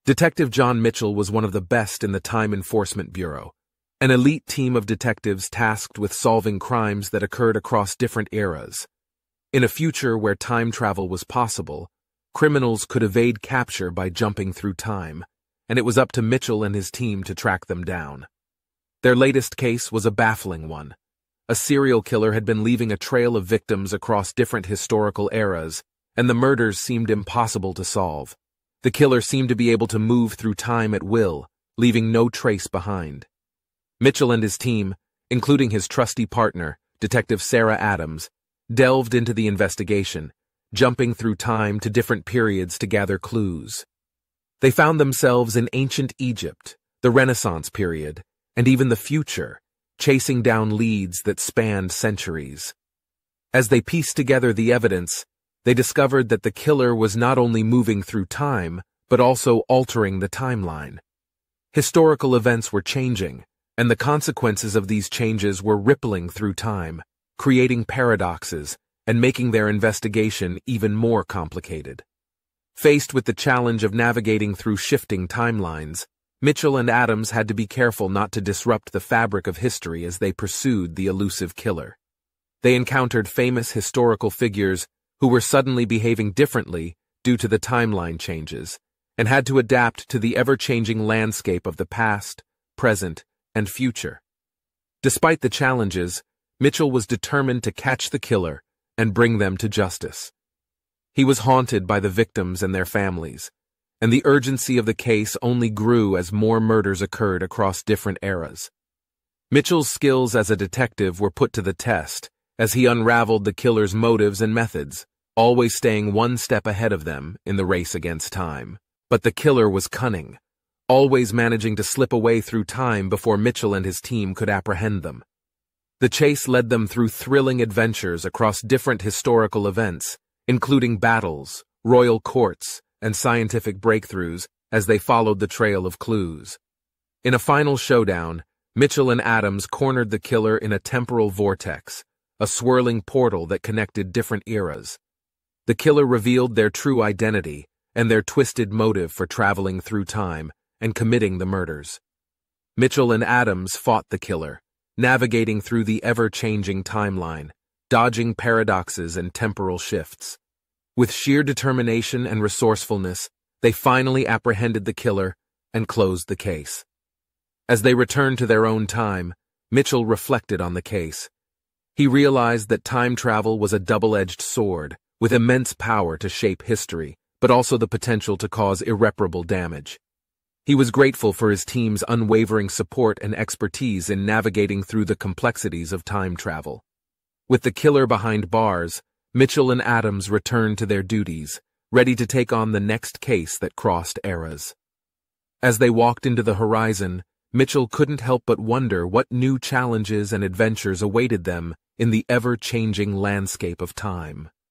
Detective John Mitchell was one of the best in the Time Enforcement Bureau, an elite team of detectives tasked with solving crimes that occurred across different eras. In a future where time travel was possible, criminals could evade capture by jumping through time, and it was up to Mitchell and his team to track them down. Their latest case was a baffling one. A serial killer had been leaving a trail of victims across different historical eras, and the murders seemed impossible to solve. The killer seemed to be able to move through time at will, leaving no trace behind. Mitchell and his team, including his trusty partner, Detective Sarah Adams, delved into the investigation, jumping through time to different periods to gather clues. They found themselves in ancient Egypt, the Renaissance period, and even the future, chasing down leads that spanned centuries. As they pieced together the evidence, they discovered that the killer was not only moving through time, but also altering the timeline. Historical events were changing, and the consequences of these changes were rippling through time, creating paradoxes and making their investigation even more complicated. Faced with the challenge of navigating through shifting timelines, Mitchell and Adams had to be careful not to disrupt the fabric of history as they pursued the elusive killer. They encountered famous historical figures who were suddenly behaving differently due to the timeline changes, and had to adapt to the ever-changing landscape of the past, present, and future. Despite the challenges, Mitchell was determined to catch the killer and bring them to justice. He was haunted by the victims and their families, and the urgency of the case only grew as more murders occurred across different eras. Mitchell's skills as a detective were put to the test as he unraveled the killer's motives and methods, always staying one step ahead of them in the race against time. But the killer was cunning, always managing to slip away through time before Mitchell and his team could apprehend them. The chase led them through thrilling adventures across different historical events, including battles, royal courts, and scientific breakthroughs as they followed the trail of clues. In a final showdown, Mitchell and Adams cornered the killer in a temporal vortex, a swirling portal that connected different eras. The killer revealed their true identity and their twisted motive for traveling through time and committing the murders. Mitchell and Adams fought the killer, navigating through the ever-changing timeline, dodging paradoxes and temporal shifts. With sheer determination and resourcefulness, they finally apprehended the killer and closed the case. As they returned to their own time, Mitchell reflected on the case. He realized that time travel was a double-edged sword, with immense power to shape history, but also the potential to cause irreparable damage. He was grateful for his team's unwavering support and expertise in navigating through the complexities of time travel. With the killer behind bars, Mitchell and Adams returned to their duties, ready to take on the next case that crossed eras. As they walked into the horizon, Mitchell couldn't help but wonder what new challenges and adventures awaited them in the ever-changing landscape of time.